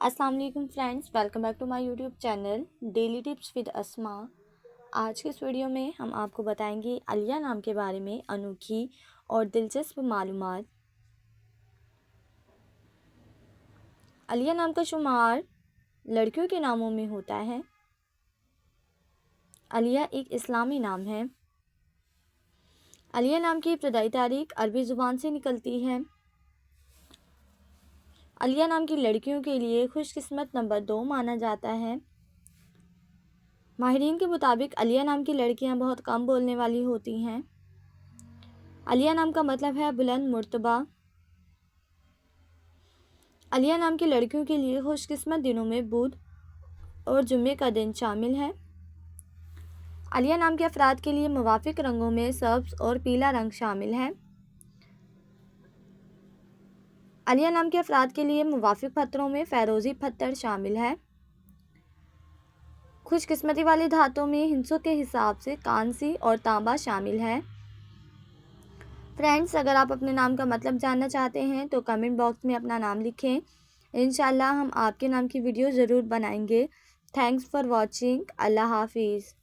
अस्सलाम वालेकुम friends, welcome back to my YouTube channel daily tips with Asma. आज के इस वीडियो में हम आपको बताएंगे आलिया नाम के बारे में अनोखी और दिलचस्प मालूमात। आलिया नाम का शुमार लड़कियों के नामों में होता है। आलिया एक इस्लामी नाम है। आलिया नाम की इब्तदाई तारीख अरबी ज़ुबान से निकलती है। आलिया नाम की लड़कियों के लिए खुशकिस्मत नंबर 2 माना जाता है। माहिरीन के मुताबिक आलिया नाम की लड़कियां बहुत कम बोलने वाली होती हैं। आलिया नाम का मतलब है बुलंद मुर्तबा। आलिया नाम की लड़कियों के लिए खुशकिस्मत दिनों में बुध और जुम्मे का दिन शामिल है। आलिया नाम के अफराद के लिए मुवाफिक रंगों में सब्ज़ और पीला रंग शामिल है। आलिया नाम के अफराद के लिए मुवाफिक पत्थरों में फ़ैरोज़ी पत्थर शामिल है। खुशकिस्मती वाली धातुओं में हिंसों के हिसाब से कांसी और तांबा शामिल है। फ्रेंड्स, अगर आप अपने नाम का मतलब जानना चाहते हैं तो कमेंट बॉक्स में अपना नाम लिखें। इंशाल्लाह हम आपके नाम की वीडियो ज़रूर बनाएंगे। Thanks for watching. अल्लाह हाफिज़।